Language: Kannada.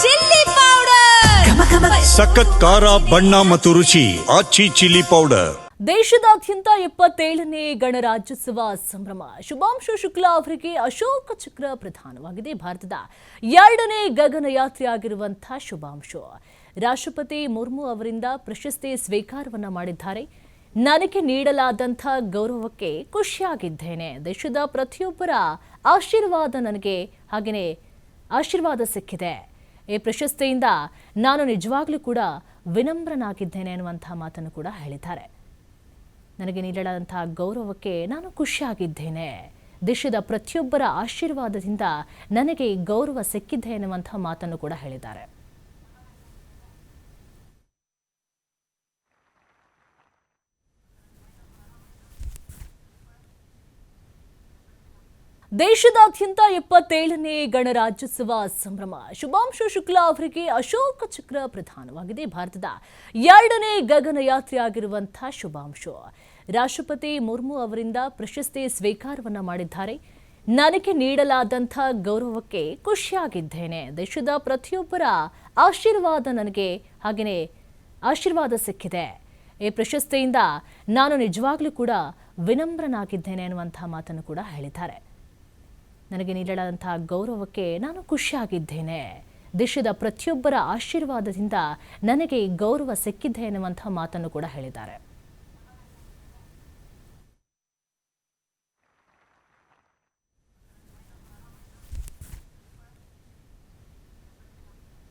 ಚಿಲ್ಲಿ ಪೌಡರ್ ಸಖತ್ ಖಾರ ಬಣ್ಣ ಮತ್ತು ರುಚಿ ಆಚಿ ಚಿಲ್ಲಿ ಪೌಡರ್. ದೇಶದಾದ್ಯಂತ 77ನೇ ಗಣರಾಜ್ಯೋತ್ಸವ ಸಂಭ್ರಮ. ಶುಭಾಂಶು ಶುಕ್ಲಾ ಅವರಿಗೆ ಅಶೋಕ ಚಕ್ರ ಪ್ರದಾನವಾಗಿದೆ. ಭಾರತದ 2ನೇ ಗಗನಯಾತ್ರೆ ಆಗಿರುವಂತಹ ಶುಭಾಂಶು ರಾಷ್ಟ್ರಪತಿ ಮುರ್ಮು ಅವರಿಂದ ಪ್ರಶಸ್ತಿ ಸ್ವೀಕಾರವನ್ನ ಮಾಡಿದ್ದಾರೆ. ನನಗೆ ನೀಡಲಾದಂಥ ಗೌರವಕ್ಕೆ ಖುಷಿಯಾಗಿದ್ದೇನೆ. ದೇಶದ ಪ್ರತಿಯೊಬ್ಬರ ಆಶೀರ್ವಾದ ನನಗೆ ಹಾಗೆಯೇ ಆಶೀರ್ವಾದ ಸಿಕ್ಕಿದೆ. ಈ ಪ್ರಶಸ್ತಿಯಿಂದ ನಾನು ನಿಜವಾಗ್ಲೂ ಕೂಡ ವಿನಮ್ರನಾಗಿದ್ದೇನೆ ಅನ್ನುವಂತಹ ಮಾತನ್ನು ಕೂಡ ಹೇಳಿದ್ದಾರೆ. ನನಗೆ ನೀಡಲಾದಂತಹ ಗೌರವಕ್ಕೆ ನಾನು ಖುಷಿಯಾಗಿದ್ದೇನೆ. ದೇಶದ ಪ್ರತಿಯೊಬ್ಬರ ಆಶೀರ್ವಾದದಿಂದ ನನಗೆ ಗೌರವ ಸಿಕ್ಕಿದೆ ಎನ್ನುವಂತಹ ಮಾತನ್ನು ಕೂಡ ಹೇಳಿದ್ದಾರೆ. ದೇಶದಾದ್ಯಂತ 77ನೇ ಗಣರಾಜ್ಯೋತ್ಸವ ಸಂಭ್ರಮ. ಶುಭಾಂಶು ಶುಕ್ಲಾ ಅವರಿಗೆ ಅಶೋಕ ಚಕ್ರ ಪ್ರದಾನವಾಗಿದೆ. ಭಾರತದ 2ನೇ ಗಗನಯಾತ್ರೆ ಆಗಿರುವಂತಹ ಶುಭಾಂಶು ರಾಷ್ಟ್ರಪತಿ ಮುರ್ಮು ಅವರಿಂದ ಪ್ರಶಸ್ತಿ ಸ್ವೀಕಾರವನ್ನ ಮಾಡಿದ್ದಾರೆ. ನನಗೆ ನೀಡಲಾದಂಥ ಗೌರವಕ್ಕೆ ಖುಷಿಯಾಗಿದ್ದೇನೆ. ದೇಶದ ಪ್ರತಿಯೊಬ್ಬರ ಆಶೀರ್ವಾದ ನನಗೆ ಹಾಗೆಯೇ ಆಶೀರ್ವಾದ ಸಿಕ್ಕಿದೆ. ಈ ಪ್ರಶಸ್ತಿಯಿಂದ ನಾನು ನಿಜವಾಗ್ಲೂ ಕೂಡ ವಿನಮ್ರನಾಗಿದ್ದೇನೆ ಅನ್ನುವಂತಹ ಮಾತನ್ನು ಕೂಡ ಹೇಳಿದ್ದಾರೆ. ನನಗೆ ನೀಡಲಾದಂತಹ ಗೌರವಕ್ಕೆ ನಾನು ಖುಷಿಯಾಗಿದ್ದೇನೆ. ದೇಶದ ಪ್ರತಿಯೊಬ್ಬರ ಆಶೀರ್ವಾದದಿಂದ ನನಗೆ ಗೌರವ ಸಿಕ್ಕಿದೆ ಎನ್ನುವಂತಹ ಮಾತನ್ನು ಕೂಡ ಹೇಳಿದ್ದಾರೆ.